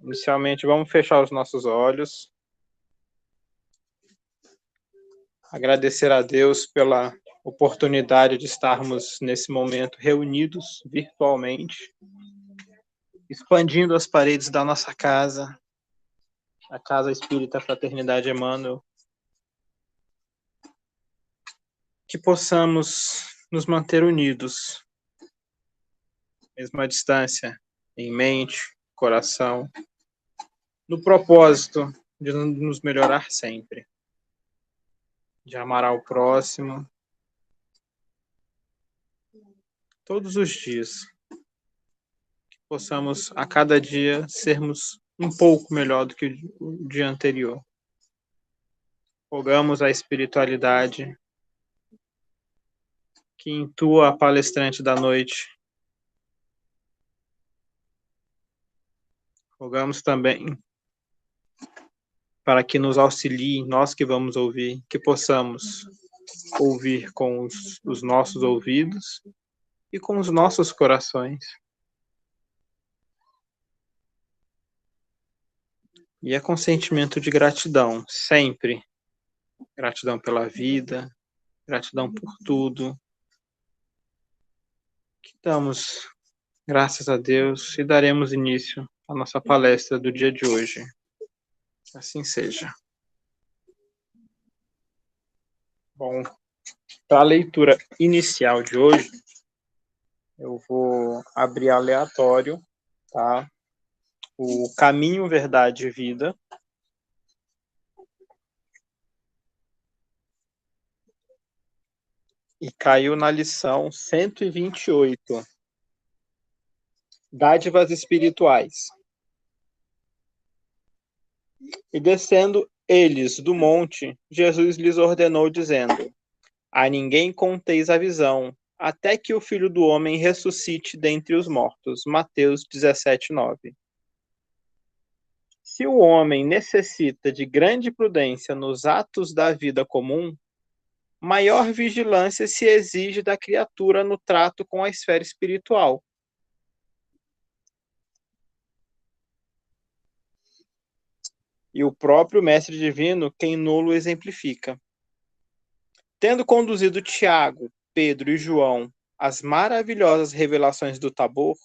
Inicialmente, vamos fechar os nossos olhos. Agradecer a Deus pela oportunidade de estarmos nesse momento reunidos virtualmente, expandindo as paredes da nossa casa, a Casa Espírita Fraternidade Emmanuel, que possamos nos manter unidos, mesmo à distância, em mente, coração, no propósito de nos melhorar sempre, de amar ao próximo, todos os dias, que possamos a cada dia sermos um pouco melhor do que o dia anterior. Rogamos a espiritualidade que intua a palestrante da noite. Rogamos também para que nos auxilie, nós que vamos ouvir, que possamos ouvir com os nossos ouvidos e com os nossos corações. E é com sentimento de gratidão, sempre. Gratidão pela vida, gratidão por tudo. Que damos graças a Deus e daremos início à nossa palestra do dia de hoje. Assim seja. Bom, para a leitura inicial de hoje, eu vou abrir aleatório, tá? O Caminho, Verdade e Vida. E caiu na lição 128. Dádivas espirituais. E descendo eles do monte, Jesus lhes ordenou, dizendo: a ninguém conteis a visão, até que o Filho do Homem ressuscite dentre os mortos. Mateus 17:9. Se o homem necessita de grande prudência nos atos da vida comum, maior vigilância se exige da criatura no trato com a esfera espiritual. E o próprio Mestre Divino, quem nulo exemplifica. Tendo conduzido Tiago, Pedro e João às maravilhosas revelações do Tabor,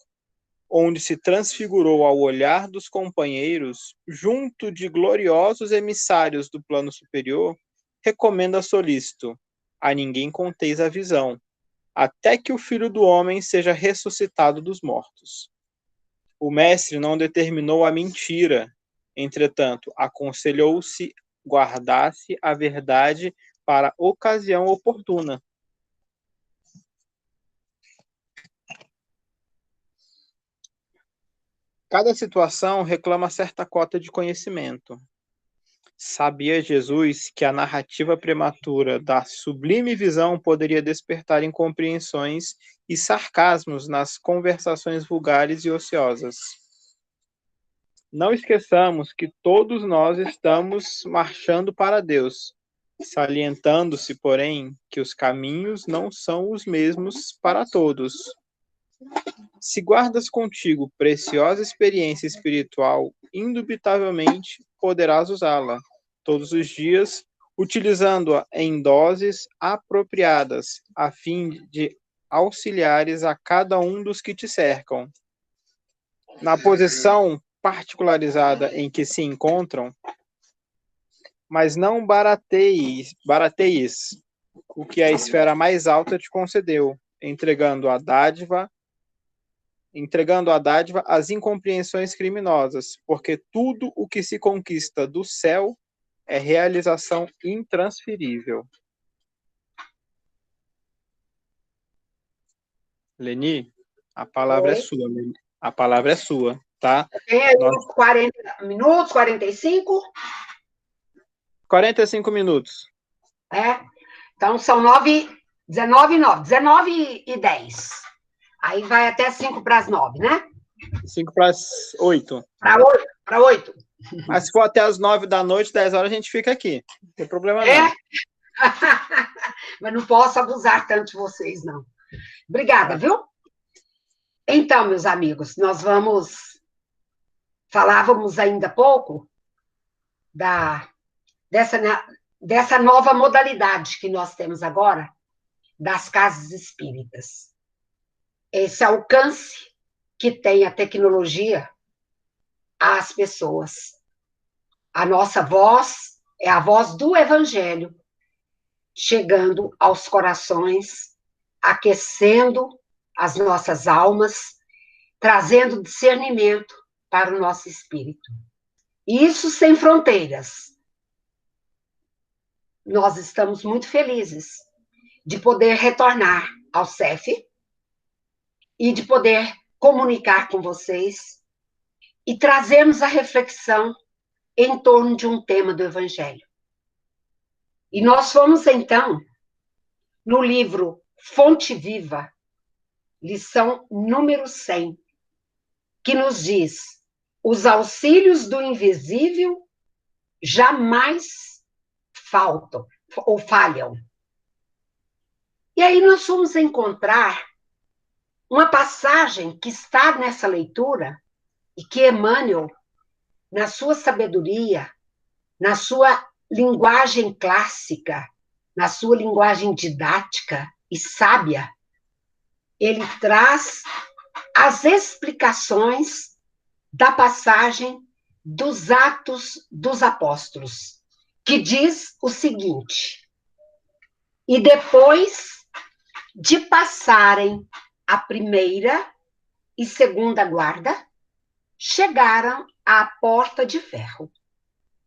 onde se transfigurou ao olhar dos companheiros, junto de gloriosos emissários do plano superior, recomenda solícito: a ninguém conteis a visão, até que o Filho do Homem seja ressuscitado dos mortos. O mestre não determinou a mentira, entretanto, aconselhou-se guardasse a verdade para a ocasião oportuna. Cada situação reclama certa cota de conhecimento. Sabia Jesus que a narrativa prematura da sublime visão poderia despertar incompreensões e sarcasmos nas conversações vulgares e ociosas. Não esqueçamos que todos nós estamos marchando para Deus, salientando-se, porém, que os caminhos não são os mesmos para todos. Se guardas contigo preciosa experiência espiritual, indubitavelmente poderás usá-la todos os dias, utilizando-a em doses apropriadas, a fim de auxiliares a cada um dos que te cercam. Na posição particularizada em que se encontram, mas não barateis o que a esfera mais alta te concedeu, entregando a dádiva às incompreensões criminosas, porque tudo o que se conquista do céu é realização intransferível. Leni, a palavra é sua, Leni. A palavra é sua, tá? Tem aí uns 40 minutos, 45? 45 minutos. É? Então, são 19h10. Aí vai até 5:50, né? 7:55. Para 8. Mas se for até as 9 da noite, 10 horas, a gente fica aqui. Não tem problema não. Mas não posso abusar tanto de vocês, não. Obrigada, viu? Então, meus amigos, nós vamos falávamos ainda há pouco dessa nova modalidade que nós temos agora, das casas espíritas. Esse alcance que tem a tecnologia às pessoas. A nossa voz é a voz do Evangelho, chegando aos corações, aquecendo as nossas almas, trazendo discernimento para o nosso espírito. Isso sem fronteiras. Nós estamos muito felizes de poder retornar ao CEF e de poder comunicar com vocês e trazermos a reflexão em torno de um tema do Evangelho. E nós fomos, então, no livro Fonte Viva, lição número 100, que nos diz: os auxílios do invisível jamais faltam ou falham. E aí nós fomos encontrar uma passagem que está nessa leitura e que Emmanuel, na sua sabedoria, na sua linguagem clássica, na sua linguagem didática e sábia, ele traz as explicações da passagem dos Atos dos Apóstolos, que diz o seguinte: e depois de passarem a primeira e segunda guarda, chegaram à porta de ferro,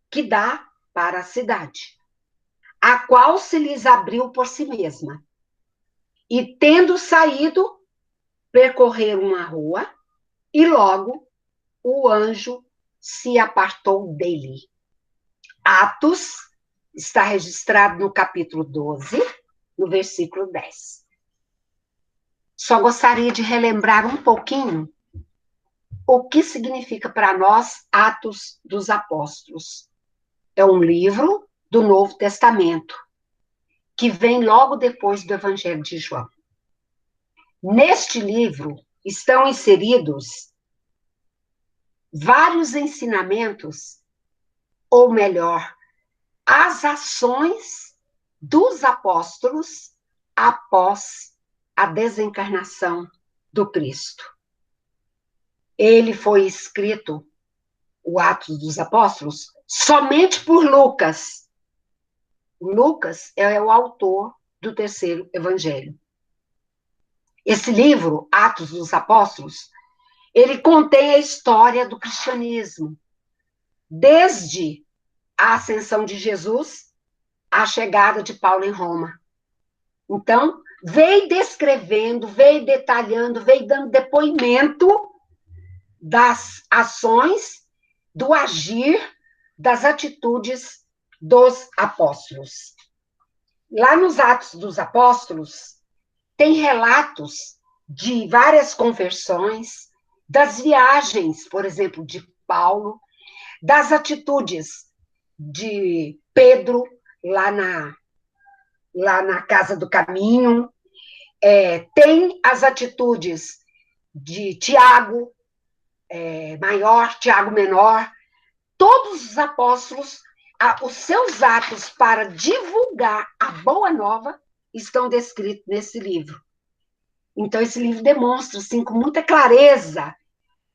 que dá para a cidade, a qual se lhes abriu por si mesma. E, tendo saído, percorreram a rua, e logo o anjo se apartou dele. Atos está registrado no capítulo 12, no versículo 10. Só gostaria de relembrar um pouquinho o que significa para nós Atos dos Apóstolos. É um livro do Novo Testamento, que vem logo depois do Evangelho de João. Neste livro estão inseridos vários ensinamentos, ou melhor, as ações dos apóstolos após a desencarnação do Cristo. Ele foi escrito, o Atos dos Apóstolos, somente por Lucas. Lucas é o autor do terceiro evangelho. Esse livro, Atos dos Apóstolos, ele contém a história do cristianismo, desde a ascensão de Jesus à chegada de Paulo em Roma. Então, veio descrevendo, veio detalhando, veio dando depoimento das ações, do agir, das atitudes dos apóstolos. Lá nos Atos dos Apóstolos, tem relatos de várias conversões, das viagens, por exemplo, de Paulo, das atitudes de Pedro, lá na Casa do Caminho, tem as atitudes de Tiago maior, Tiago menor, todos os apóstolos, os seus atos para divulgar a boa nova estão descritos nesse livro. Então, esse livro demonstra, assim, com muita clareza,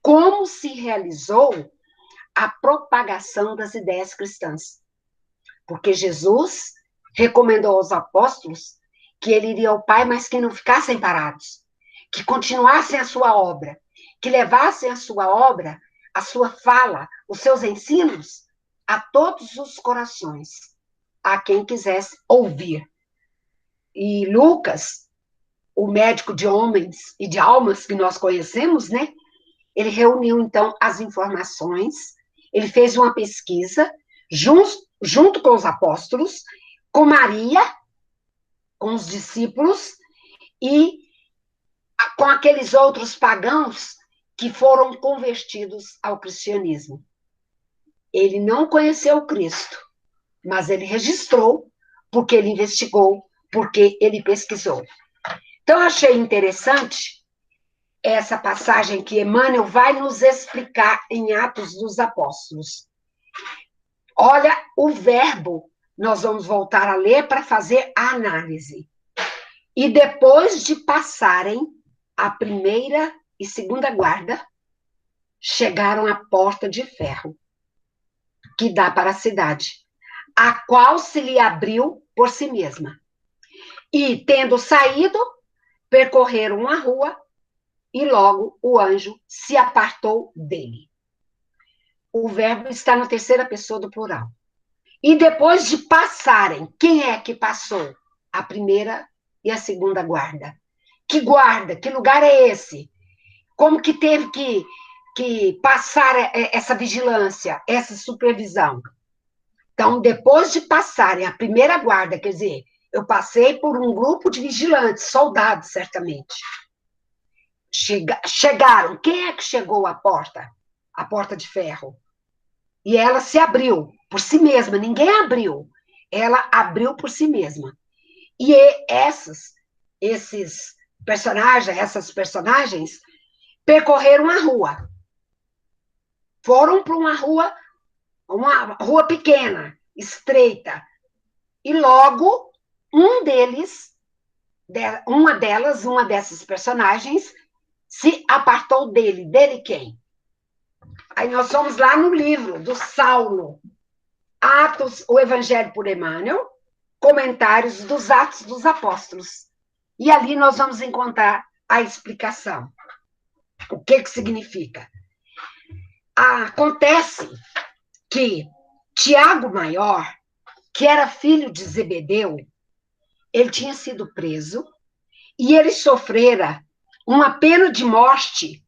como se realizou a propagação das ideias cristãs. Porque Jesus recomendou aos apóstolos que ele iria ao Pai, mas que não ficassem parados, que continuassem a sua obra, que levassem a sua obra, a sua fala, os seus ensinos a todos os corações, a quem quisesse ouvir. E Lucas, o médico de homens e de almas que nós conhecemos, né? Ele reuniu, então, as informações, ele fez uma pesquisa junto com os apóstolos, com Maria, com os discípulos e com aqueles outros pagãos que foram convertidos ao cristianismo. Ele não conheceu o Cristo, mas ele registrou, porque ele investigou, porque ele pesquisou. Então, achei interessante essa passagem que Emmanuel vai nos explicar em Atos dos Apóstolos. Olha o verbo, nós vamos voltar a ler para fazer a análise. E depois de passarem a primeira e segunda guarda, chegaram à porta de ferro, que dá para a cidade, a qual se lhe abriu por si mesma. E, tendo saído, percorreram a rua, e logo o anjo se apartou dele. O verbo está na terceira pessoa do plural. E depois de passarem, quem é que passou? A primeira e a segunda guarda. Que guarda? Que lugar é esse? Como que teve que passar essa vigilância, essa supervisão? Então, depois de passarem a primeira guarda, quer dizer, eu passei por um grupo de vigilantes, soldados, certamente. Chegaram. Quem é que chegou à porta? A porta de ferro. E ela se abriu por si mesma. Ninguém abriu. Ela abriu por si mesma. E esses personagens, essas personagens, percorreram a rua. Foram para uma rua pequena, estreita. E logo, uma dessas personagens, se apartou dele. Dele quem? Aí nós vamos lá no livro do Saulo, Atos, o Evangelho por Emmanuel, comentários dos Atos dos Apóstolos. E ali nós vamos encontrar a explicação. O que significa? Acontece que Tiago Maior, que era filho de Zebedeu, ele tinha sido preso e ele sofrera uma pena de morte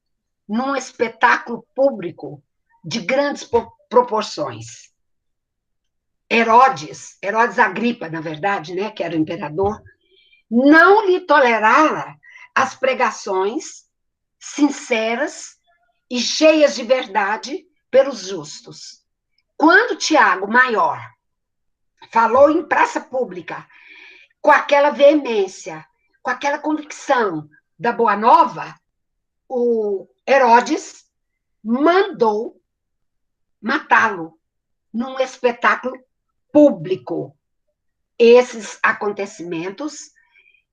num espetáculo público de grandes proporções. Herodes Agripa, na verdade, né, que era o imperador, não lhe tolerara as pregações sinceras e cheias de verdade pelos justos. Quando Tiago Maior falou em praça pública, com aquela veemência, com aquela convicção da Boa Nova, o Herodes mandou matá-lo num espetáculo público. Esses acontecimentos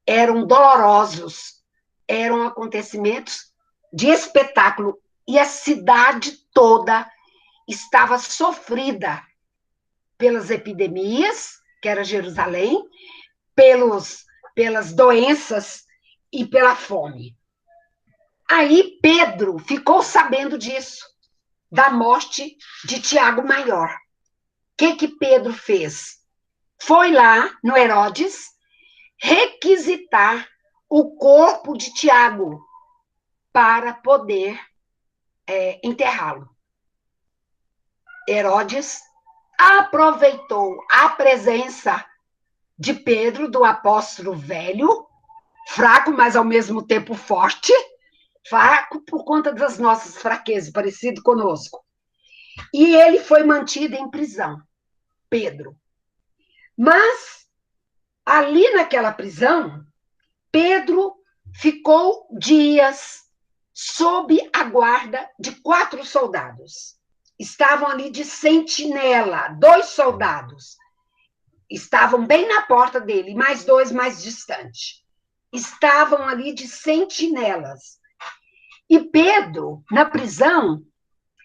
eram dolorosos, eram acontecimentos de espetáculo, e a cidade toda estava sofrida pelas epidemias, que era Jerusalém, pelas doenças e pela fome. Aí Pedro ficou sabendo disso, da morte de Tiago Maior. O que Pedro fez? Foi lá no Herodes requisitar o corpo de Tiago para poder enterrá-lo. Herodes aproveitou a presença de Pedro, do apóstolo velho, fraco, mas ao mesmo tempo forte, fraco por conta das nossas fraquezas, parecido conosco. E ele foi mantido em prisão, Pedro. Mas, ali naquela prisão, Pedro ficou dias sob a guarda de 4 soldados. Estavam ali de sentinela, 2 soldados. Estavam bem na porta dele, mais 2 mais distante. Estavam ali de sentinelas. E Pedro, na prisão,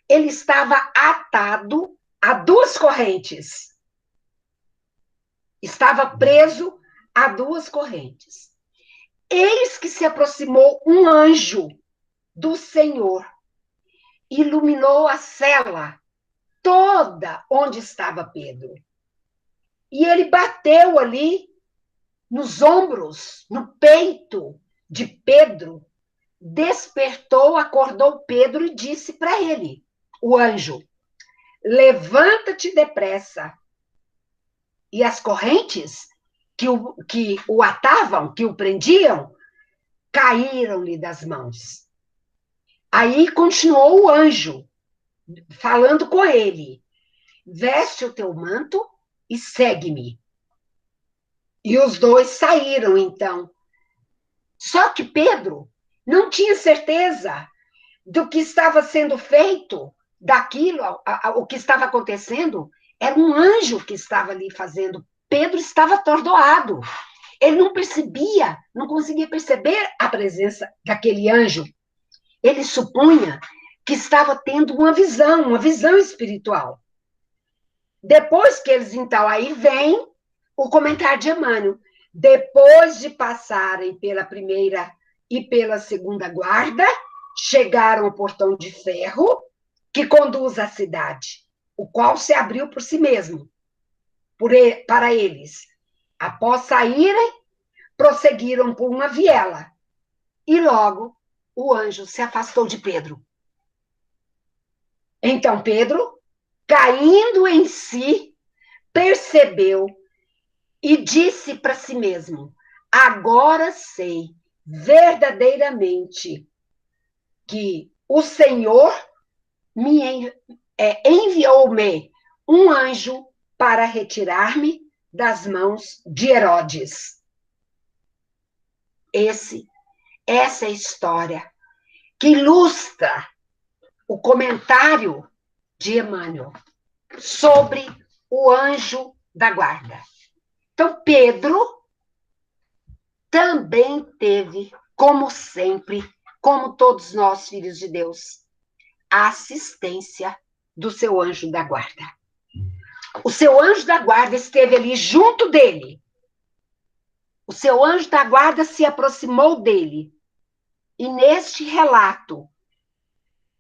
ele estava atado a 2 correntes. Estava preso a 2 correntes. Eis que se aproximou um anjo do Senhor, iluminou a cela toda onde estava Pedro. E ele bateu ali nos ombros, no peito de Pedro, despertou, acordou Pedro e disse para ele, o anjo, levanta-te depressa. E as correntes que o atavam, que o prendiam, caíram-lhe das mãos. Aí continuou o anjo, falando com ele, veste o teu manto e segue-me. E os 2 saíram, então. Só que Pedro, não tinha certeza do que estava sendo feito, daquilo, o que estava acontecendo. Era um anjo que estava ali fazendo. Pedro estava atordoado. Ele não percebia, não conseguia perceber a presença daquele anjo. Ele supunha que estava tendo uma visão espiritual. Depois que eles, então, aí vem o comentário de Emmanuel. Depois de passarem pela primeira e pela segunda guarda, chegaram ao portão de ferro que conduz à cidade, o qual se abriu por si mesmo, para eles. Após saírem, prosseguiram por uma viela, e logo o anjo se afastou de Pedro. Então Pedro, caindo em si, percebeu e disse para si mesmo: agora sei verdadeiramente que o Senhor me enviou-me um anjo para retirar-me das mãos de Herodes. Essa é a história que ilustra o comentário de Emmanuel sobre o anjo da guarda. Então, Pedro também teve, como sempre, como todos nós, filhos de Deus, a assistência do seu anjo da guarda. O seu anjo da guarda esteve ali junto dele. O seu anjo da guarda se aproximou dele. E neste relato,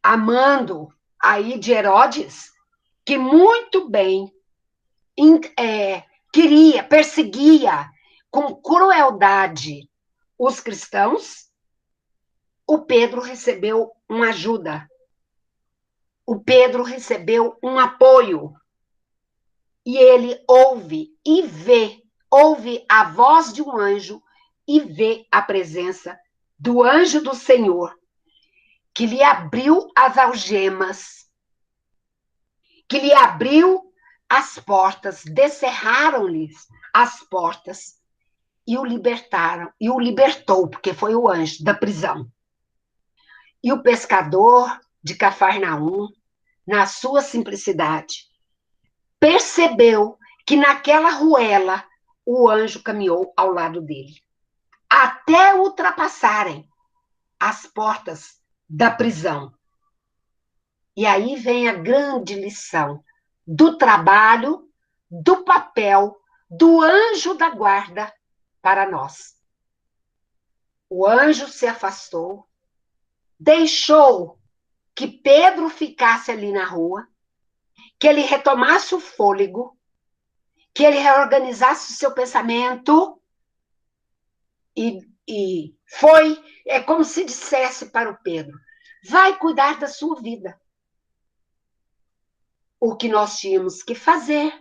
amando aí de Herodes, que muito bem perseguia com crueldade os cristãos, o Pedro recebeu uma ajuda. O Pedro recebeu um apoio. E ele ouve a voz de um anjo e vê a presença do anjo do Senhor, que lhe abriu as algemas, que lhe abriu as portas, descerraram-lhes as portas e o libertaram, e o libertou, porque foi o anjo da prisão. E o pescador de Cafarnaum, na sua simplicidade, percebeu que naquela ruela o anjo caminhou ao lado dele, até ultrapassarem as portas da prisão. E aí vem a grande lição do trabalho, do papel do anjo da guarda para nós. O anjo se afastou, deixou que Pedro ficasse ali na rua, que ele retomasse o fôlego, que ele reorganizasse o seu pensamento, e foi, é como se dissesse para o Pedro: vai cuidar da sua vida. O que nós tínhamos que fazer,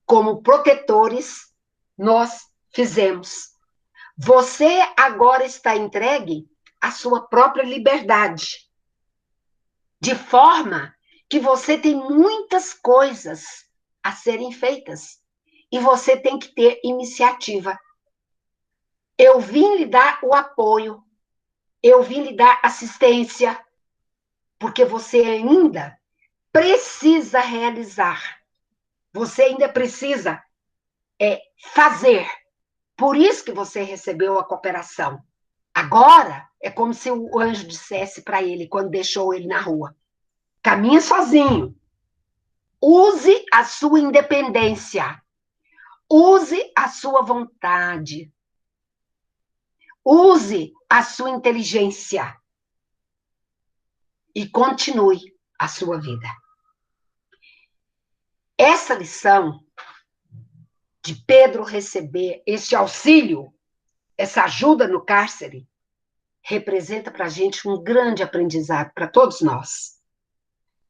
como protetores, nós fizemos. Você agora está entregue à sua própria liberdade, de forma que você tem muitas coisas a serem feitas e você tem que ter iniciativa. Eu vim lhe dar o apoio, eu vim lhe dar assistência, porque você ainda precisa realizar, você ainda precisa fazer. Por isso que você recebeu a cooperação. Agora, é como se o anjo dissesse para ele, quando deixou ele na rua: caminha sozinho, use a sua independência, use a sua vontade, use a sua inteligência e continue a sua vida. Essa lição de Pedro receber esse auxílio, essa ajuda no cárcere, representa para a gente um grande aprendizado para todos nós.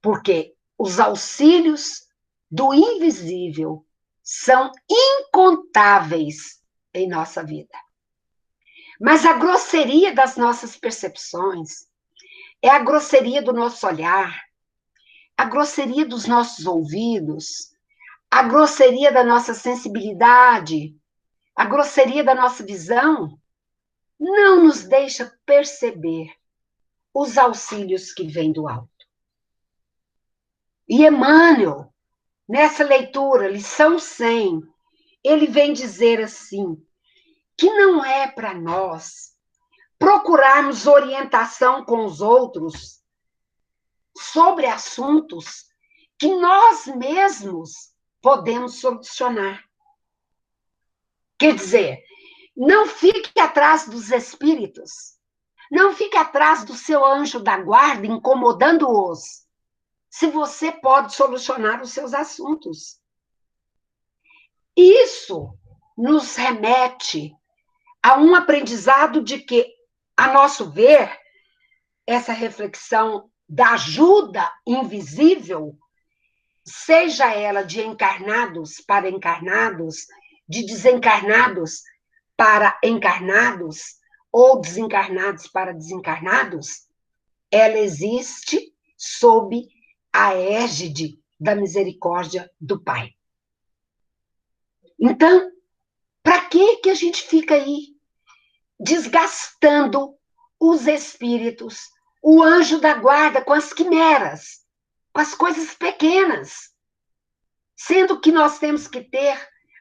Porque os auxílios do invisível são incontáveis em nossa vida. Mas a grosseria das nossas percepções é a grosseria do nosso olhar, a grosseria dos nossos ouvidos, a grosseria da nossa sensibilidade, a grosseria da nossa visão, não nos deixa perceber os auxílios que vêm do alto. E Emmanuel, nessa leitura, lição 100, ele vem dizer assim, que não é para nós procurarmos orientação com os outros sobre assuntos que nós mesmos podemos solucionar. Quer dizer, não fique atrás dos espíritos, não fique atrás do seu anjo da guarda incomodando-os, se você pode solucionar os seus assuntos. Isso nos remete a um aprendizado de que, a nosso ver, essa reflexão da ajuda invisível, seja ela de encarnados para encarnados, de desencarnados para encarnados, ou desencarnados para desencarnados, ela existe sob a égide da misericórdia do Pai. Então, para que a gente fica aí desgastando os espíritos, o anjo da guarda com as quimeras, com as coisas pequenas, sendo que nós temos que ter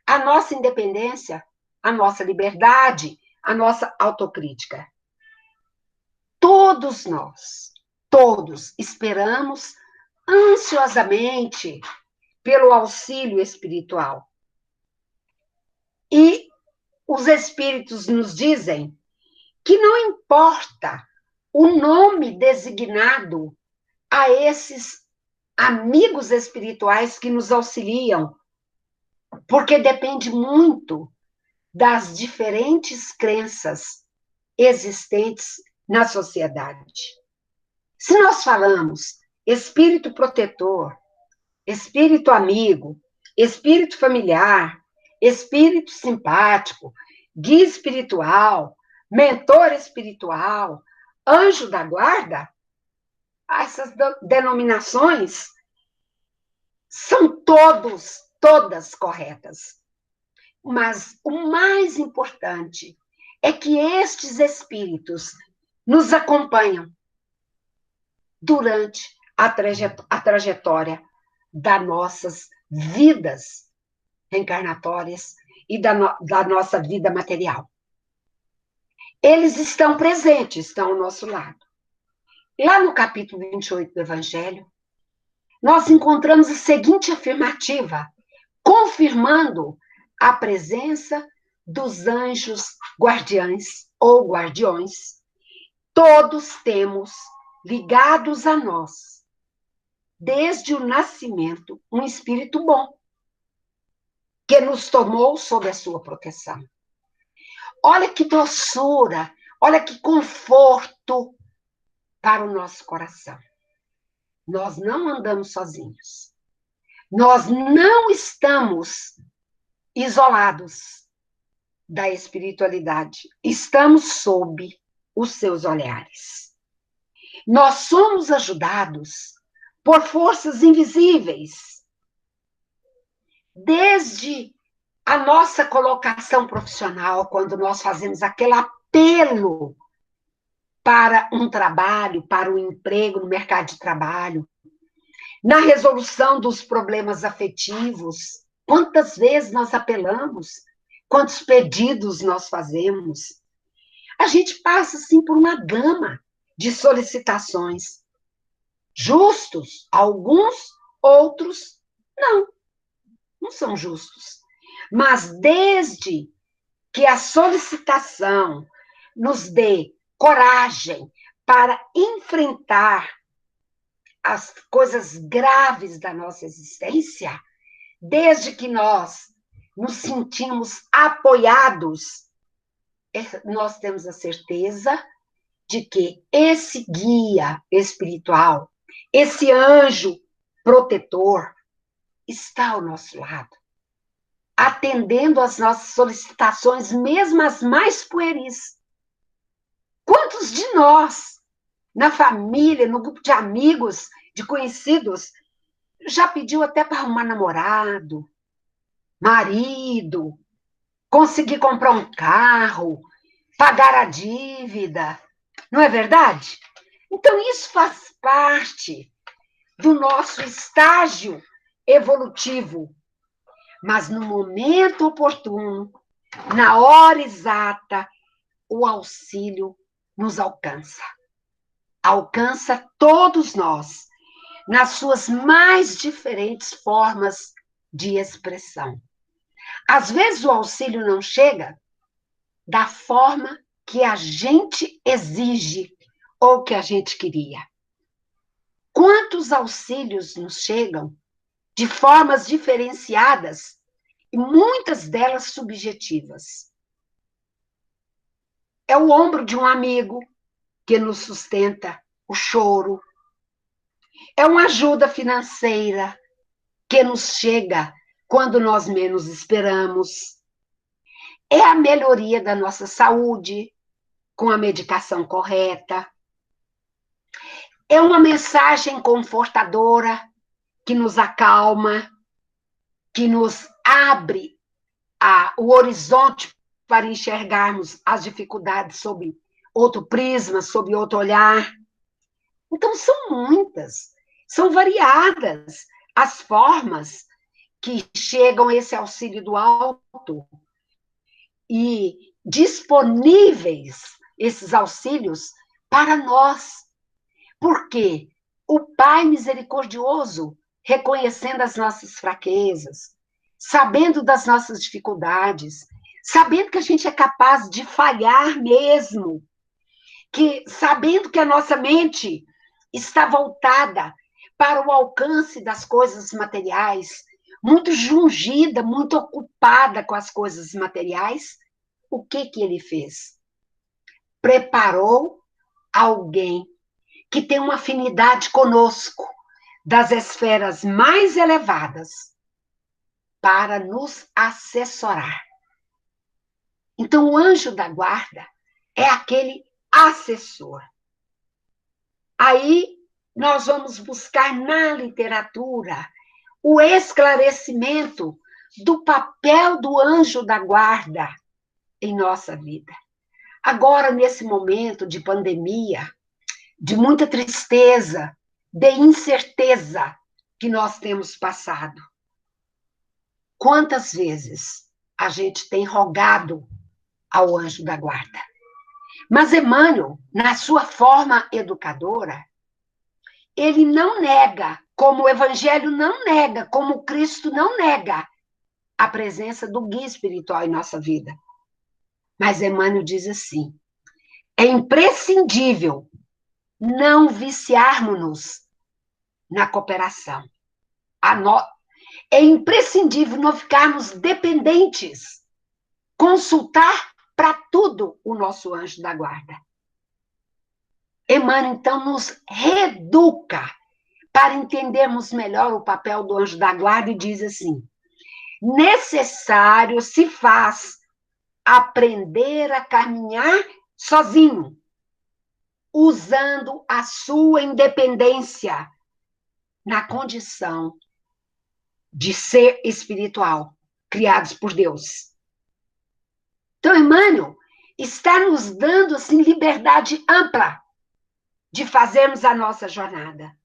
a nossa independência, a nossa liberdade, a nossa autocrítica. Todos nós, todos, esperamos ansiosamente pelo auxílio espiritual. E os espíritos nos dizem que não importa o nome designado a esses amigos espirituais que nos auxiliam, porque depende muito das diferentes crenças existentes na sociedade. Se nós falamos espírito protetor, espírito amigo, espírito familiar, espírito simpático, guia espiritual, mentor espiritual, anjo da guarda, essas denominações são todas corretas. Mas o mais importante é que estes espíritos nos acompanham durante a trajetória das nossas vidas reencarnatórias e da nossa vida material. Eles estão presentes, estão ao nosso lado. Lá no capítulo 28 do Evangelho, nós encontramos a seguinte afirmativa, confirmando a presença dos anjos guardiães ou guardiões. Todos temos ligados a nós, desde o nascimento, um espírito bom, que nos tomou sob a sua proteção. Olha que doçura, olha que conforto para o nosso coração. Nós não andamos sozinhos. Nós não estamos isolados da espiritualidade. Estamos sob os seus olhares. Nós somos ajudados por forças invisíveis. Desde a nossa colocação profissional, quando nós fazemos aquele apelo para um trabalho, para um emprego no mercado de trabalho, na resolução dos problemas afetivos, quantas vezes nós apelamos, quantos pedidos nós fazemos. A gente passa, assim, por uma gama de solicitações. Justos, alguns, outros, não são justos. Mas desde que a solicitação nos dê coragem para enfrentar as coisas graves da nossa existência, desde que nós nos sentimos apoiados, nós temos a certeza de que esse guia espiritual, esse anjo protetor, está ao nosso lado, atendendo às nossas solicitações, mesmo as mais pueris. Quantos de nós, na família, no grupo de amigos, de conhecidos, já pediu até para arrumar namorado, marido, conseguir comprar um carro, pagar a dívida, não é verdade? Então, isso faz parte do nosso estágio evolutivo. Mas no momento oportuno, na hora exata, o auxílio nos alcança. Alcança todos nós, nas suas mais diferentes formas de expressão. Às vezes o auxílio não chega da forma que a gente exige ou que a gente queria. Quantos auxílios nos chegam de formas diferenciadas e muitas delas subjetivas? É o ombro de um amigo que nos sustenta o choro. É uma ajuda financeira que nos chega quando nós menos esperamos. É a melhoria da nossa saúde com a medicação correta. É uma mensagem confortadora que nos acalma, que nos abre o horizonte para enxergarmos as dificuldades sob outro prisma, sob outro olhar. Então, são muitas, são variadas as formas que chegam esse auxílio do alto e disponíveis esses auxílios para nós. Por quê? O Pai misericordioso, reconhecendo as nossas fraquezas, sabendo das nossas dificuldades, sabendo que a gente é capaz de falhar mesmo, sabendo que a nossa mente está voltada para o alcance das coisas materiais, muito jungida, muito ocupada com as coisas materiais, o que ele fez? Preparou alguém que tem uma afinidade conosco, das esferas mais elevadas, para nos assessorar. Então, o anjo da guarda é aquele assessor. Aí, nós vamos buscar na literatura o esclarecimento do papel do anjo da guarda em nossa vida. Agora, nesse momento de pandemia, de muita tristeza, de incerteza que nós temos passado. Quantas vezes a gente tem rogado ao anjo da guarda? Mas Emmanuel, na sua forma educadora, ele não nega, como o Evangelho não nega, como Cristo não nega a presença do guia espiritual em nossa vida. Mas Emmanuel diz assim, é imprescindível não viciarmos-nos na cooperação. É imprescindível não ficarmos dependentes, consultar para tudo o nosso anjo da guarda. Emmanuel, então, nos reeduca para entendermos melhor o papel do anjo da guarda e diz assim, necessário se faz aprender a caminhar sozinho, usando a sua independência na condição de ser espiritual, criados por Deus. Então, Emmanuel está nos dando assim, liberdade ampla de fazermos a nossa jornada.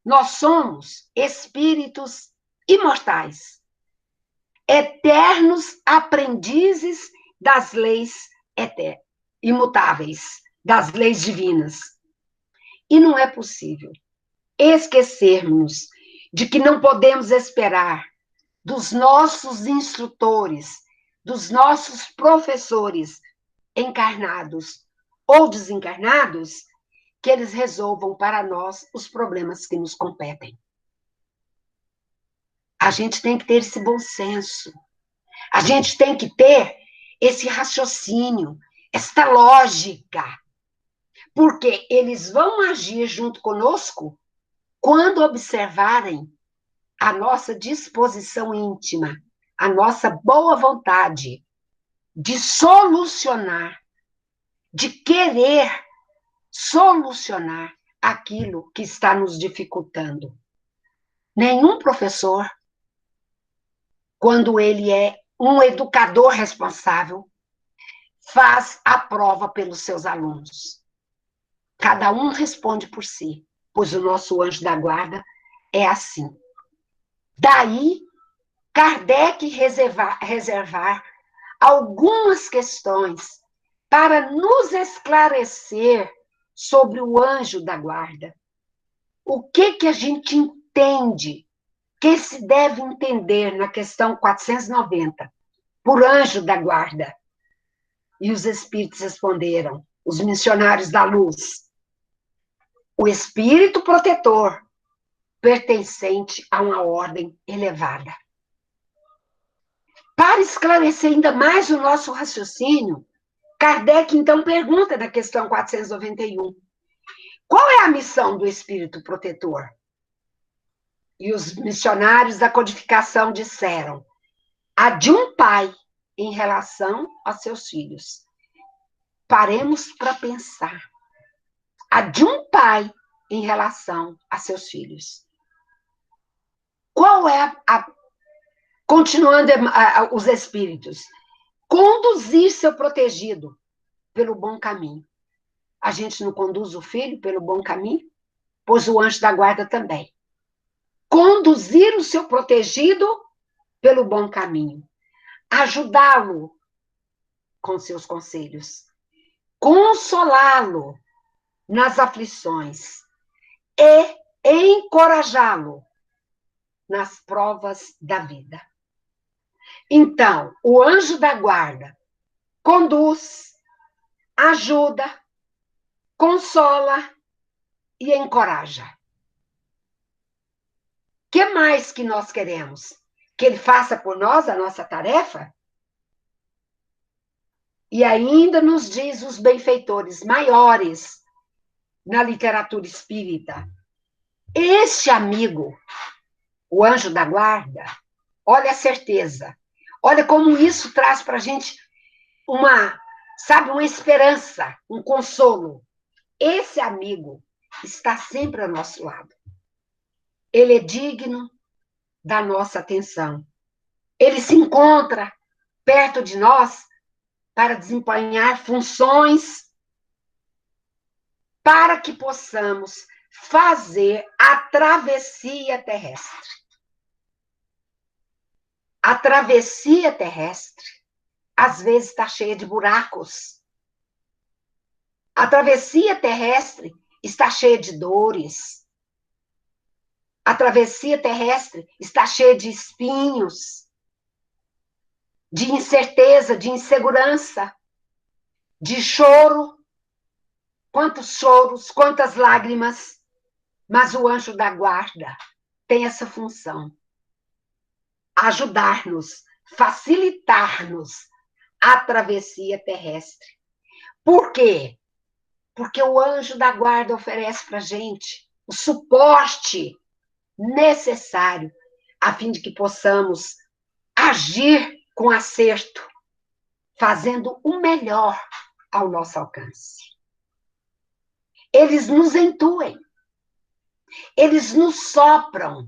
Nós somos espíritos imortais, eternos aprendizes das leis imutáveis, das leis divinas. E não é possível esquecermos de que não podemos esperar dos nossos instrutores, dos nossos professores, encarnados ou desencarnados, que eles resolvam para nós os problemas que nos competem. A gente tem que ter esse bom senso. A gente tem que ter esse raciocínio, esta lógica. Porque eles vão agir junto conosco quando observarem a nossa disposição íntima, a nossa boa vontade de solucionar, de querer solucionar aquilo que está nos dificultando. Nenhum professor, quando ele é um educador responsável, faz a prova pelos seus alunos. Cada um responde por si, pois o nosso anjo da guarda é assim. Daí, Kardec reservar algumas questões para nos esclarecer sobre o anjo da guarda. O que a gente entende, que se deve entender na questão 490, por anjo da guarda? E os espíritos responderam, os missionários da luz: o espírito protetor, pertencente a uma ordem elevada. Para esclarecer ainda mais o nosso raciocínio, Kardec, então, pergunta na questão 491, qual é a missão do espírito protetor? E os missionários da codificação disseram, a de um pai em relação aos seus filhos. Paremos para pensar. A de um pai em relação a seus filhos. Qual é continuando os espíritos? Conduzir seu protegido pelo bom caminho. A gente não conduz o filho pelo bom caminho? Pois o anjo da guarda também. Conduzir o seu protegido pelo bom caminho. Ajudá-lo com seus conselhos. Consolá-lo nas aflições e encorajá-lo nas provas da vida. Então, o anjo da guarda conduz, ajuda, consola e encoraja. O que mais que nós queremos? Que ele faça por nós a nossa tarefa? E ainda nos diz os benfeitores maiores na literatura espírita. Este amigo, o anjo da guarda, olha a certeza. Olha como isso traz para a gente uma esperança, um consolo. Esse amigo está sempre ao nosso lado. Ele é digno da nossa atenção. Ele se encontra perto de nós para desempenhar funções para que possamos fazer a travessia terrestre. A travessia terrestre, às vezes, está cheia de buracos. A travessia terrestre está cheia de dores. A travessia terrestre está cheia de espinhos, de incerteza, de insegurança, de choro. Quantos choros, quantas lágrimas. Mas o anjo da guarda tem essa função. Ajudar-nos, facilitar-nos a travessia terrestre. Por quê? Porque o anjo da guarda oferece para a gente o suporte necessário a fim de que possamos agir com acerto, fazendo o melhor ao nosso alcance. Eles nos intuem, eles nos sopram,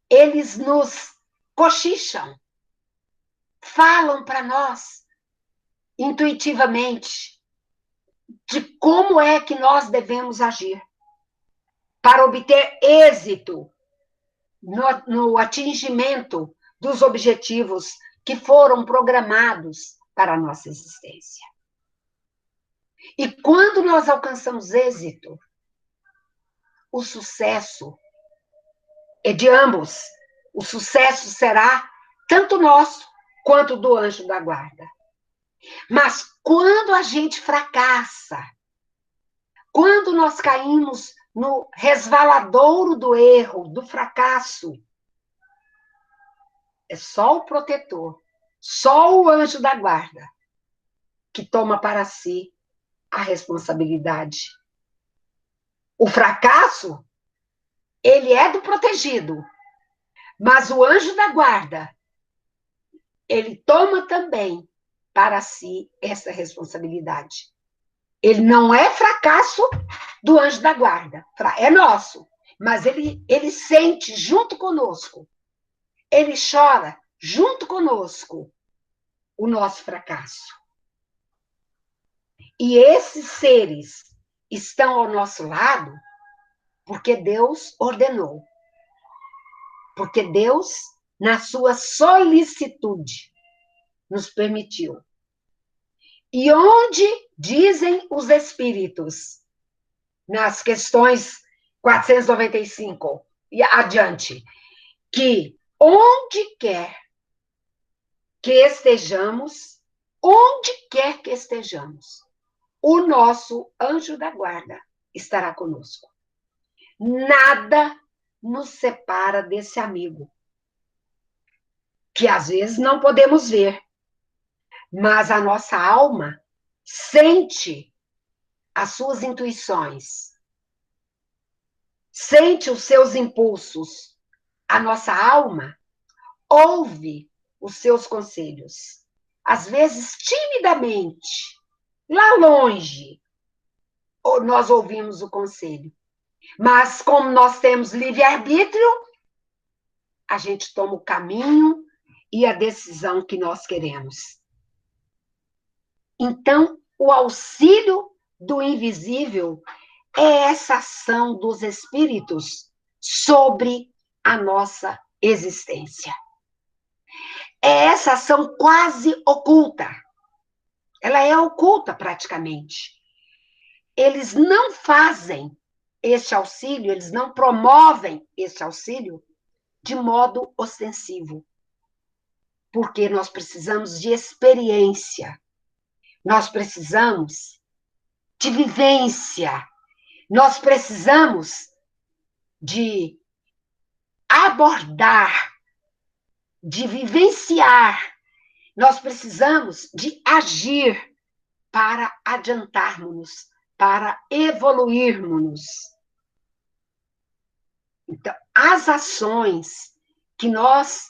eles nos cochicham, falam para nós intuitivamente de como é que nós devemos agir para obter êxito no atingimento dos objetivos que foram programados para a nossa existência. E quando nós alcançamos êxito, o sucesso é de ambos. O sucesso será tanto nosso quanto do anjo da guarda. Mas quando a gente fracassa, quando nós caímos no resvaladouro do erro, do fracasso, é só o protetor, só o anjo da guarda que toma para si a responsabilidade. O fracasso, ele é do protegido, mas o anjo da guarda, ele toma também para si essa responsabilidade. Ele não é fracasso do anjo da guarda, é nosso, mas ele sente junto conosco, ele chora junto conosco o nosso fracasso. E esses seres estão ao nosso lado porque Deus ordenou. Porque Deus, na sua solicitude, nos permitiu. E onde dizem os espíritos, nas questões 495 e adiante, que onde quer que estejamos, o nosso anjo da guarda estará conosco. Nada nos separa desse amigo, que às vezes não podemos ver, mas a nossa alma sente as suas intuições, sente os seus impulsos. A nossa alma ouve os seus conselhos. Às vezes, timidamente, lá longe, nós ouvimos o conselho. Mas, como nós temos livre-arbítrio, a gente toma o caminho e a decisão que nós queremos. Então, o auxílio do invisível é essa ação dos espíritos sobre a nossa existência. É essa ação quase oculta. Ela é oculta praticamente. Eles não fazem este auxílio, eles não promovem este auxílio de modo ostensivo. Porque nós precisamos de experiência. Nós precisamos de vivência. Nós precisamos de abordar, de vivenciar. Nós precisamos de agir para adiantarmos-nos, para evoluirmos. Então, as ações que nós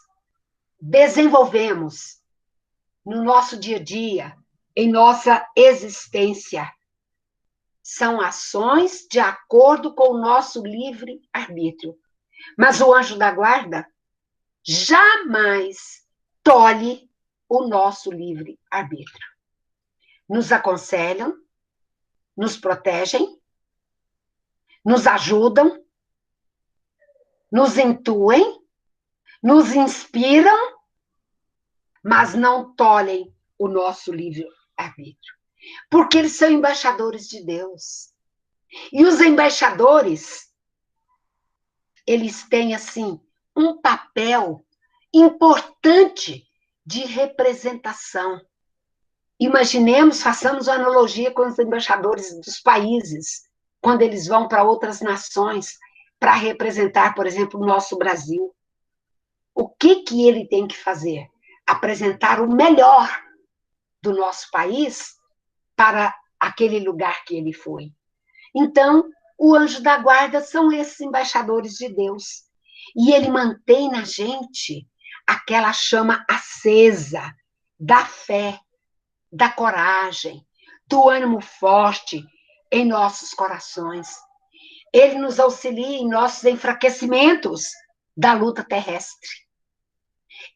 desenvolvemos no nosso dia a dia, em nossa existência, são ações de acordo com o nosso livre-arbítrio. Mas o anjo da guarda jamais tolhe o nosso livre-arbítrio. Nos aconselham, nos protegem, nos ajudam, nos intuem, nos inspiram, mas não tolhem o nosso livre-arbítrio. Porque eles são embaixadores de Deus. E os embaixadores, eles têm, assim, um papel importante de representação. Imaginemos, façamos uma analogia com os embaixadores dos países, quando eles vão para outras nações para representar, por exemplo, o nosso Brasil. O que ele tem que fazer? Apresentar o melhor do nosso país para aquele lugar que ele foi. Então, o anjo da guarda são esses embaixadores de Deus. E ele mantém na gente aquela chama acesa da fé, da coragem, do ânimo forte em nossos corações. Ele nos auxilia em nossos enfraquecimentos da luta terrestre.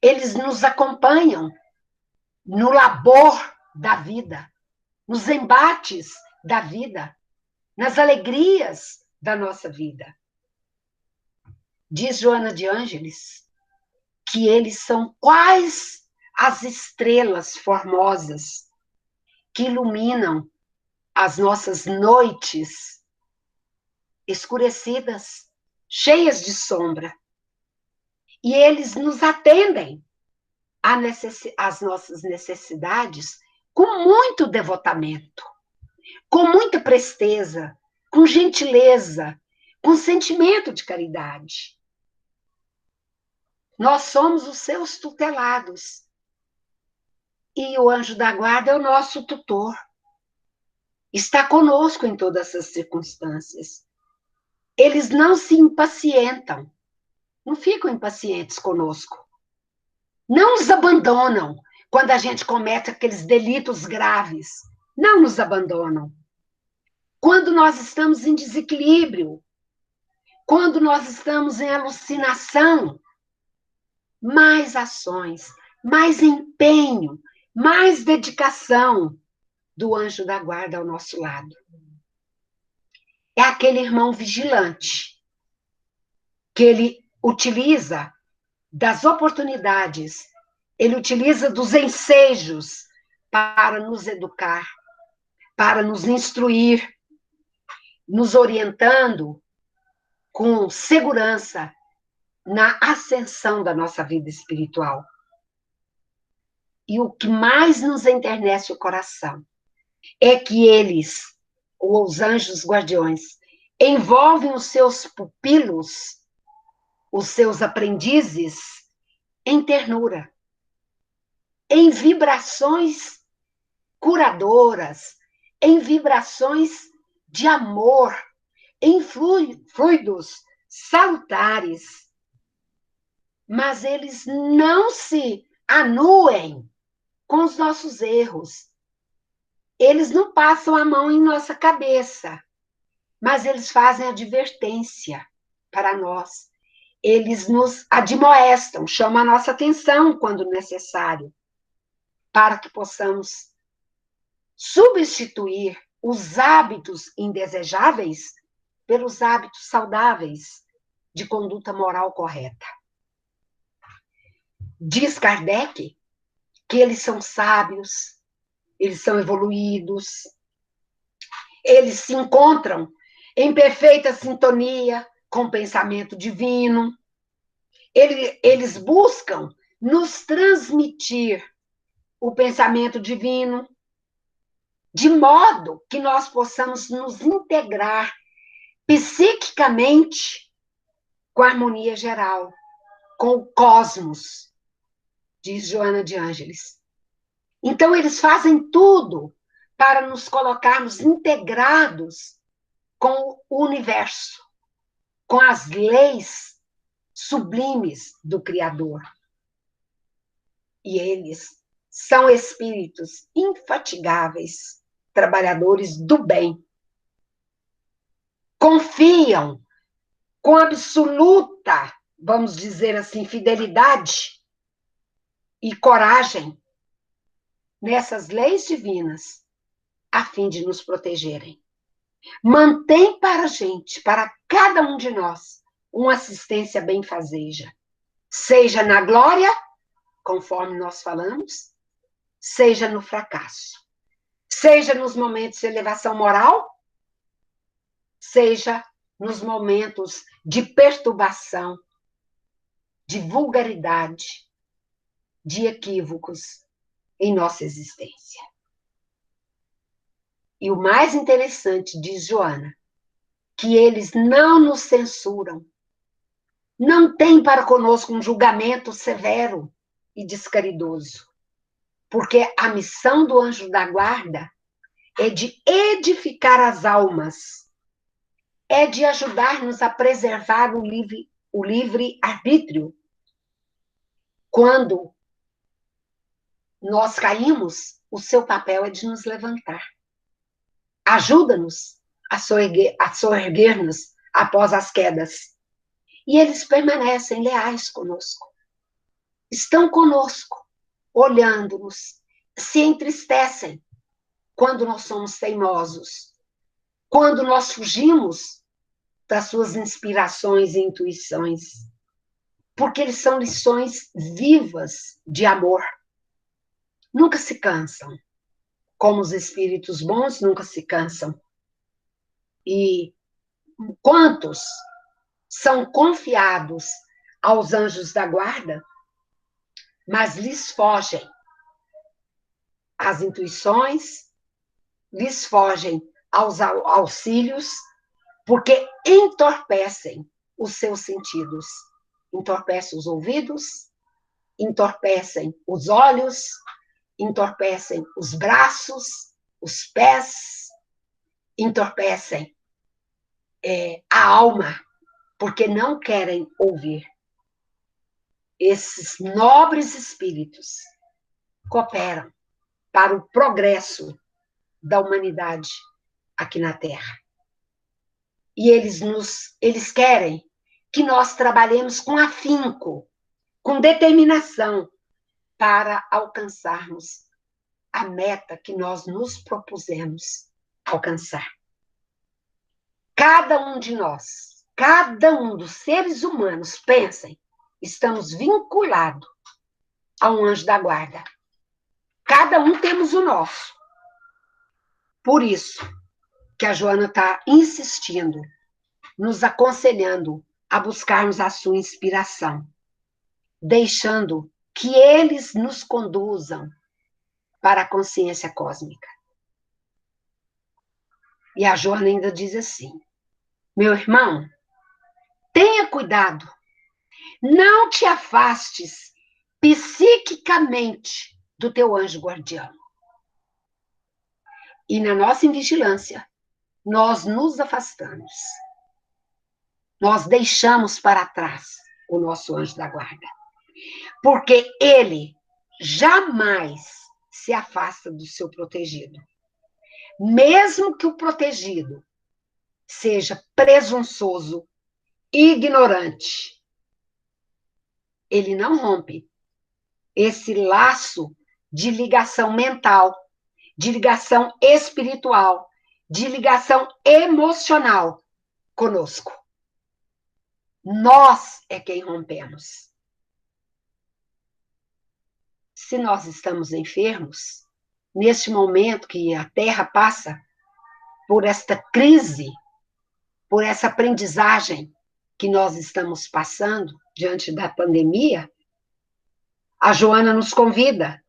Eles nos acompanham no labor da vida, nos embates da vida, nas alegrias da nossa vida. Diz Joana de Ângeles que eles são quais as estrelas formosas que iluminam as nossas noites escurecidas, cheias de sombra. E eles nos atendem às nossas necessidades com muito devotamento, com muita presteza, com gentileza, com sentimento de caridade. Nós somos os seus tutelados. E o anjo da guarda é o nosso tutor. Está conosco em todas as circunstâncias. Eles não se impacientam, não ficam impacientes conosco. Não nos abandonam quando a gente comete aqueles delitos graves. Não nos abandonam. Quando nós estamos em desequilíbrio, quando nós estamos em alucinação, mais ações, mais empenho, mais dedicação do anjo da guarda ao nosso lado. É aquele irmão vigilante, que ele utiliza das oportunidades, ele utiliza dos ensejos para nos educar, para nos instruir, nos orientando com segurança na ascensão da nossa vida espiritual. E o que mais nos enternece o coração é que eles, ou os anjos guardiões, envolvem os seus pupilos, os seus aprendizes, em ternura, em vibrações curadoras, em vibrações de amor, em fluidos salutares. Mas eles não se anuem com os nossos erros. Eles não passam a mão em nossa cabeça, mas eles fazem advertência para nós. Eles nos admoestam, chamam a nossa atenção quando necessário, para que possamos substituir os hábitos indesejáveis pelos hábitos saudáveis de conduta moral correta. Diz Kardec que eles são sábios, eles são evoluídos, eles se encontram em perfeita sintonia com o pensamento divino, eles buscam nos transmitir o pensamento divino, de modo que nós possamos nos integrar psiquicamente com a harmonia geral, com o cosmos, diz Joana de Ângeles. Então, eles fazem tudo para nos colocarmos integrados com o universo, com as leis sublimes do Criador. E eles são espíritos infatigáveis, trabalhadores do bem. Confiam com absoluta, vamos dizer assim, fidelidade e coragem nessas leis divinas, a fim de nos protegerem. Mantém para a gente, para cada um de nós, uma assistência benfazeja, seja na glória, conforme nós falamos, seja no fracasso, seja nos momentos de elevação moral, seja nos momentos de perturbação, de vulgaridade, de equívocos em nossa existência. E o mais interessante, diz Joana, que eles não nos censuram, não têm para conosco um julgamento severo e descaridoso, porque a missão do anjo da guarda é de edificar as almas, é de ajudar-nos a preservar o livre-arbítrio. Quando nós caímos, o seu papel é de nos levantar. Ajuda-nos a soerguer-nos após as quedas. E eles permanecem leais conosco. Estão conosco, olhando-nos, se entristecem quando nós somos teimosos, quando nós fugimos das suas inspirações e intuições, porque eles são lições vivas de amor. Nunca se cansam, como os espíritos bons nunca se cansam. E quantos são confiados aos anjos da guarda, mas lhes fogem as intuições, lhes fogem aos auxílios, porque entorpecem os seus sentidos, entorpecem os ouvidos, entorpecem os olhos, entorpecem os braços, os pés, entorpecem a alma, porque não querem ouvir. Esses nobres espíritos cooperam para o progresso da humanidade aqui na Terra. E eles querem que nós trabalhemos com afinco, com determinação, para alcançarmos a meta que nós nos propusemos alcançar. Cada um de nós, cada um dos seres humanos, pensem, estamos vinculados a um anjo da guarda. Cada um temos o nosso. Por isso que a Joana está insistindo, nos aconselhando a buscarmos a sua inspiração, deixando que eles nos conduzam para a consciência cósmica. E a Joana ainda diz assim: meu irmão, tenha cuidado, não te afastes psiquicamente do teu anjo guardião. E na nossa invigilância, nós nos afastamos. Nós deixamos para trás o nosso anjo da guarda. Porque ele jamais se afasta do seu protegido. Mesmo que o protegido seja presunçoso, ignorante, ele não rompe esse laço de ligação mental, de ligação espiritual, de ligação emocional conosco. Nós é quem rompemos. Se nós estamos enfermos, neste momento que a Terra passa por esta crise, por essa aprendizagem que nós estamos passando diante da pandemia, a Joana nos convida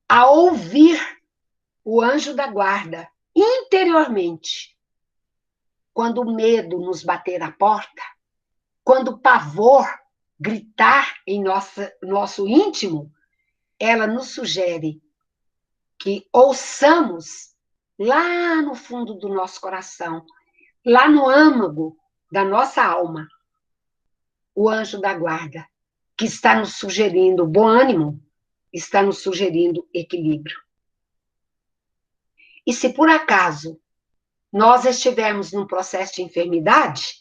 a ouvir o anjo da guarda interiormente. Quando o medo nos bater à porta, quando o pavor gritar em nosso íntimo, ela nos sugere que ouçamos lá no fundo do nosso coração, lá no âmago da nossa alma, o anjo da guarda, que está nos sugerindo bom ânimo, está nos sugerindo equilíbrio. E se por acaso nós estivermos num processo de enfermidade,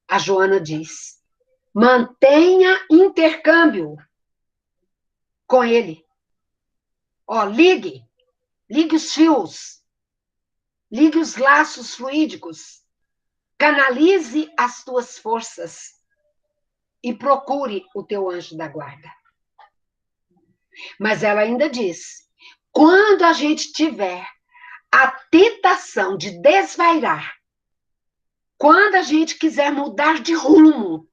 a Joana diz, mantenha intercâmbio com ele. Ó, ligue os fios, ligue os laços fluídicos, canalize as tuas forças e procure o teu anjo da guarda. Mas ela ainda diz, quando a gente tiver a tentação de desvairar, quando a gente quiser mudar de rumo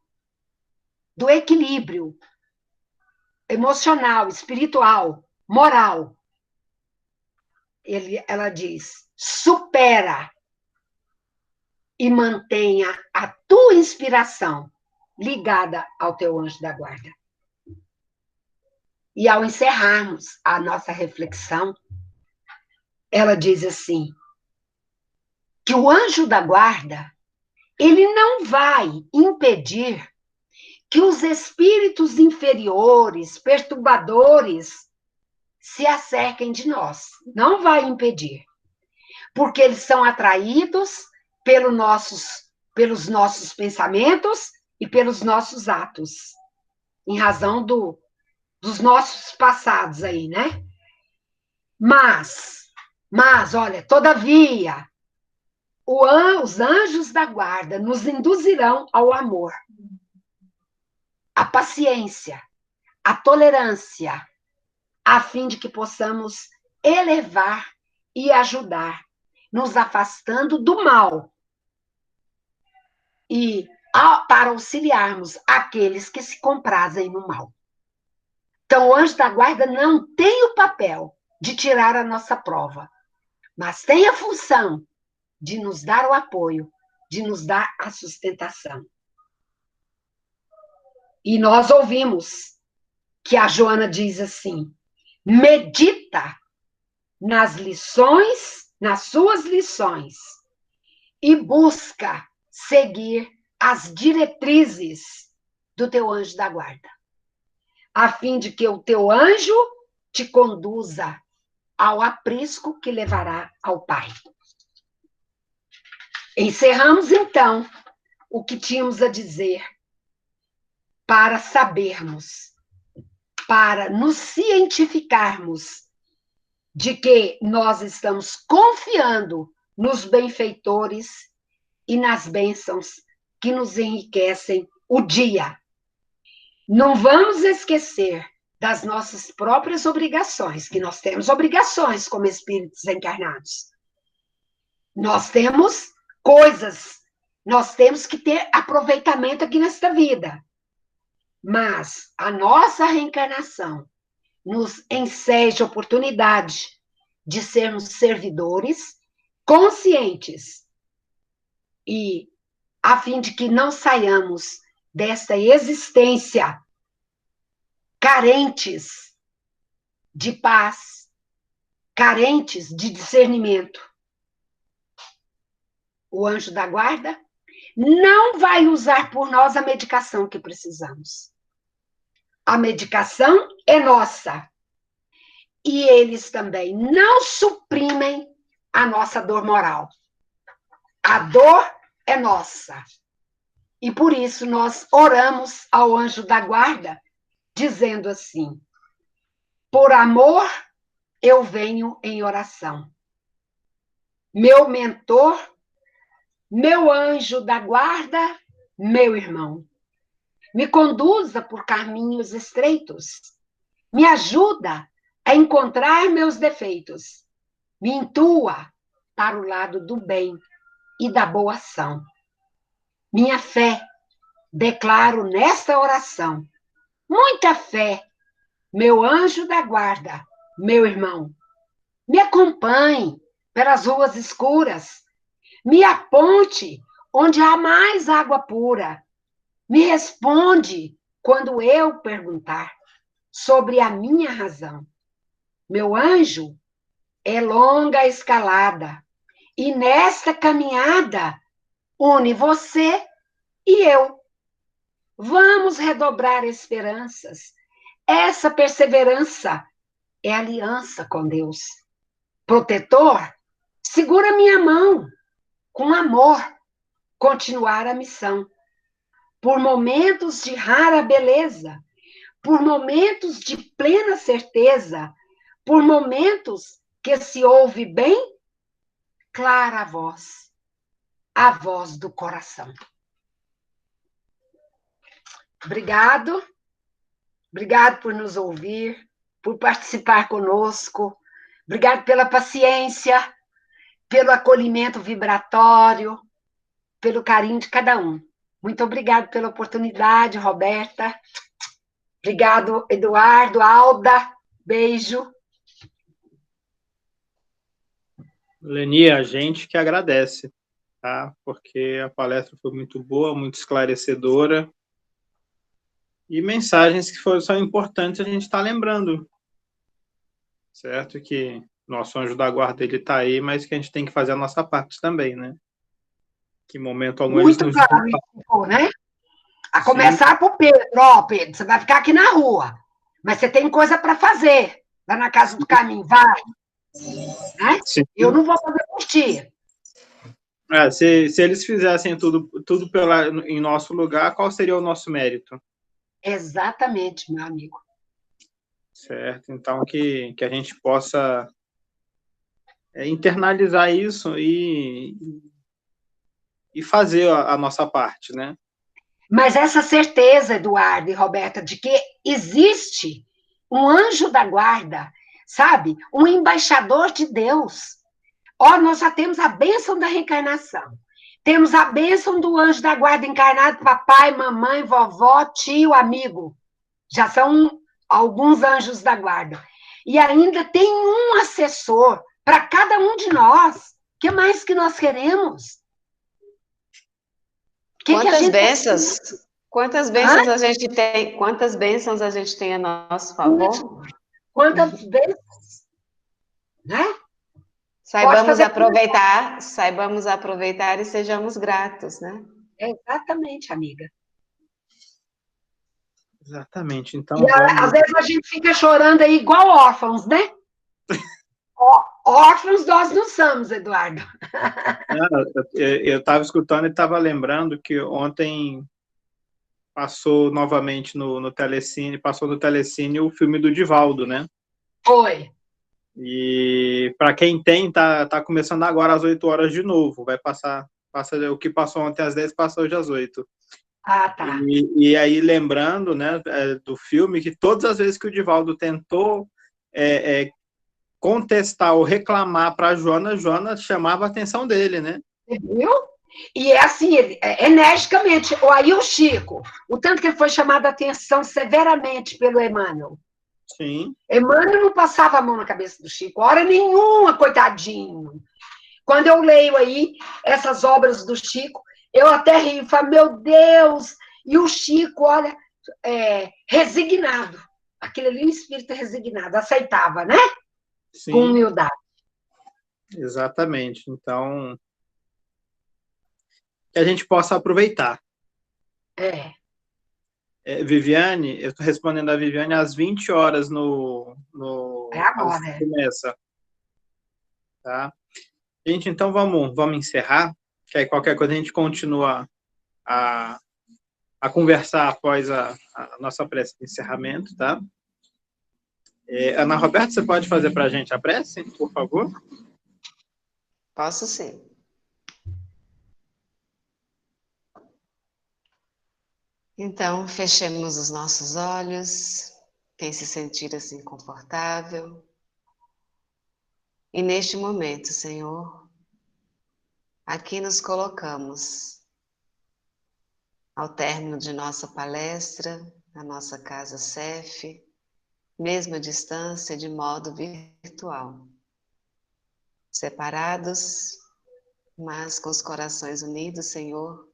do equilíbrio emocional, espiritual, moral, ela diz, supera e mantenha a tua inspiração ligada ao teu anjo da guarda. E ao encerrarmos a nossa reflexão, ela diz assim, que o anjo da guarda, ele não vai impedir que os espíritos inferiores, perturbadores, se acerquem de nós. Não vai impedir. Porque eles são atraídos pelos nossos pensamentos e pelos nossos atos. Em razão dos nossos passados aí, né? Mas, olha, todavia, os anjos da guarda nos induzirão ao amor, à paciência, à tolerância, a fim de que possamos elevar e ajudar, nos afastando do mal e para auxiliarmos aqueles que se comprazem no mal. Então, o anjo da guarda não tem o papel de tirar a nossa prova, mas tem a função de nos dar o apoio, de nos dar a sustentação. E nós ouvimos que a Joana diz assim, medita nas lições, nas suas lições, e busca seguir as diretrizes do teu anjo da guarda, a fim de que o teu anjo te conduza ao aprisco que levará ao Pai. Encerramos, então, o que tínhamos a dizer para sabermos, para nos cientificarmos de que nós estamos confiando nos benfeitores e nas bênçãos que nos enriquecem o dia. Não vamos esquecer das nossas próprias obrigações, que nós temos obrigações como espíritos encarnados. Nós temos coisas, nós temos que ter aproveitamento aqui nesta vida. Mas a nossa reencarnação nos enseja a oportunidade de sermos servidores conscientes e a fim de que não saiamos desta existência carentes de paz, carentes de discernimento. O anjo da guarda não vai usar por nós a medicação que precisamos. A medicação é nossa. E eles também não suprimem a nossa dor moral. A dor é nossa. E por isso nós oramos ao anjo da guarda, dizendo assim: por amor eu venho em oração. Meu mentor, meu anjo da guarda, meu irmão, me conduza por caminhos estreitos, me ajuda a encontrar meus defeitos, me intua para o lado do bem e da boa ação. Minha fé, declaro nesta oração, muita fé, meu anjo da guarda, meu irmão, me acompanhe pelas ruas escuras, me aponte onde há mais água pura, me responde quando eu perguntar sobre a minha razão. Meu anjo é longa a escalada, e nesta caminhada une você e eu. Vamos redobrar esperanças. Essa perseverança é aliança com Deus. Protetor, segura minha mão, com amor, continuar a missão. Por momentos de rara beleza, por momentos de plena certeza, por momentos que se ouve bem, clara a voz do coração. Obrigado por nos ouvir, por participar conosco, obrigado pela paciência, pelo acolhimento vibratório, pelo carinho de cada um. Muito obrigado pela oportunidade, Roberta. Obrigado, Eduardo, Alda. Beijo. Leni, a gente que agradece, tá? Porque a palestra foi muito boa, muito esclarecedora, e mensagens que são importantes a gente estar lembrando, certo? Que nosso anjo da guarda, ele está aí, mas que a gente tem que fazer a nossa parte também, né? Que momento algum eles Muito nos... claro, né? A começar por Pedro. Ó, Pedro, você vai ficar aqui na rua, mas você tem coisa para fazer lá na casa do caminho, vai. Né? Eu não vou fazer por ti. Se eles fizessem tudo em nosso lugar, qual seria o nosso mérito? Exatamente, meu amigo. Certo, então que a gente possa internalizar isso e fazer a nossa parte, né? Mas essa certeza, Eduardo e Roberta, de que existe um anjo da guarda, sabe? Um embaixador de Deus. Ó, nós já temos a bênção da reencarnação. Temos a bênção do anjo da guarda encarnado, papai, mamãe, vovó, tio, amigo. Já são alguns anjos da guarda. E ainda tem um assessor para cada um de nós. O que mais que nós queremos? Quantas bênçãos? Quantas bênçãos a gente tem? Quantas bênçãos a gente tem a nosso favor? Quantas bênçãos, né? Saibamos aproveitar e sejamos gratos, né? Exatamente, amiga. Exatamente. Então, às vezes a gente fica chorando aí igual órfãos, né? Órfãos nós não somos, Eduardo. Eu estava escutando e estava lembrando que ontem passou novamente no Telecine, o filme do Divaldo, né? Foi. E para quem tem, tá começando agora às 8 horas de novo. Passa o que passou ontem às 10, passa hoje às 8. Ah, tá. E aí, lembrando, né, do filme, que todas as vezes que o Divaldo tentou contestar ou reclamar para a Joana chamava a atenção dele, né? Viu? E é assim, energicamente. Aí o Chico, o tanto que ele foi chamado a atenção severamente pelo Emmanuel. Sim. Emmanuel não passava a mão na cabeça do Chico, hora nenhuma, coitadinho. Quando eu leio aí essas obras do Chico, eu até rio e falo, meu Deus! E o Chico, olha, resignado. Aquele ali, o espírito resignado, aceitava, né? Sim. Com humildade. Exatamente. Então, que a gente possa aproveitar. Viviane, eu estou respondendo a Viviane às 20 horas agora, começa. Tá? Gente, então vamos encerrar, que aí qualquer coisa a gente continua a conversar após a nossa prece de encerramento, tá? Ana Roberta, você pode fazer para a gente a prece, por favor? Posso sim. Então, fechemos os nossos olhos, quem se sentir assim confortável. E neste momento, Senhor, aqui nos colocamos, ao término de nossa palestra, na nossa casa CEF, mesma distância, de modo virtual. Separados, mas com os corações unidos, Senhor,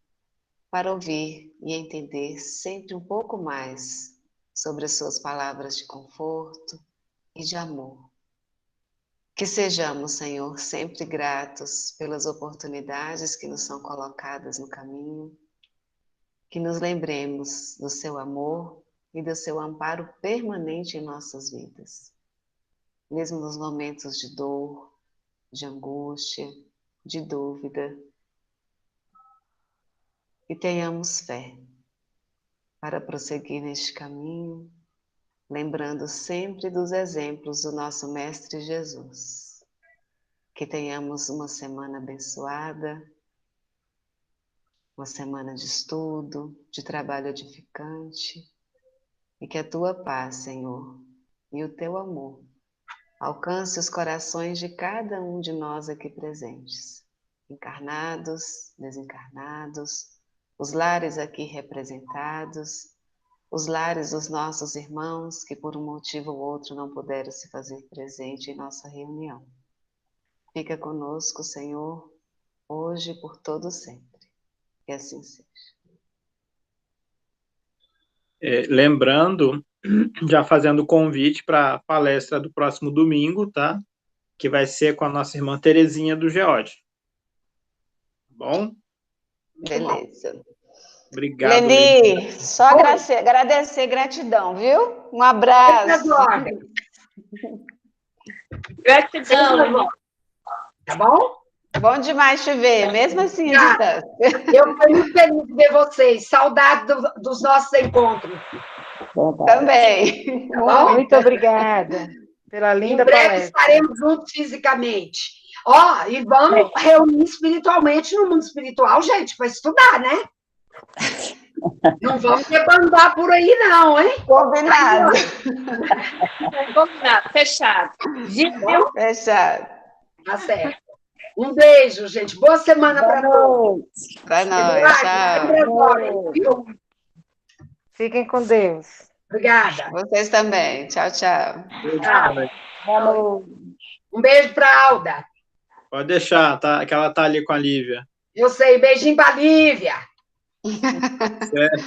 para ouvir e entender sempre um pouco mais sobre as suas palavras de conforto e de amor. Que sejamos, Senhor, sempre gratos pelas oportunidades que nos são colocadas no caminho, que nos lembremos do seu amor e do seu amparo permanente em nossas vidas, mesmo nos momentos de dor, de angústia, de dúvida, e tenhamos fé para prosseguir neste caminho, lembrando sempre dos exemplos do nosso Mestre Jesus. Que tenhamos uma semana abençoada, uma semana de estudo, de trabalho edificante, e que a tua paz, Senhor, e o teu amor alcance os corações de cada um de nós aqui presentes, encarnados, desencarnados, os lares aqui representados, os lares dos nossos irmãos que por um motivo ou outro não puderam se fazer presente em nossa reunião. Fica conosco, Senhor, hoje e por todo sempre. Que assim seja. Lembrando, já fazendo o convite para a palestra do próximo domingo, tá? Que vai ser com a nossa irmã Terezinha do Geode. Bom? Beleza. Obrigado, Leni, só agradecer, gratidão, viu? Um abraço. Gratidão. Tá bom? Bom demais te ver, mesmo assim, à distância. Eu estou muito feliz de ver vocês. Saudade dos nossos encontros. Também. Tá muito obrigada pela linda palestra. Em breve palestra. estaremos juntos fisicamente. E vamos reunir espiritualmente no mundo espiritual, gente, para estudar, né? Não vamos debandar por aí, não, hein? Combinado. Combinado, fechado. Fechado. Tá certo. Um beijo, gente. Boa semana para todos. Para nós. Tchau. Fiquem com Deus. Obrigada. Vocês também. Tchau, tchau. Tchau. Um beijo para a Alda. Pode deixar, tá? Que ela tá ali com a Lívia. Eu sei. Beijinho para a Lívia. Certo.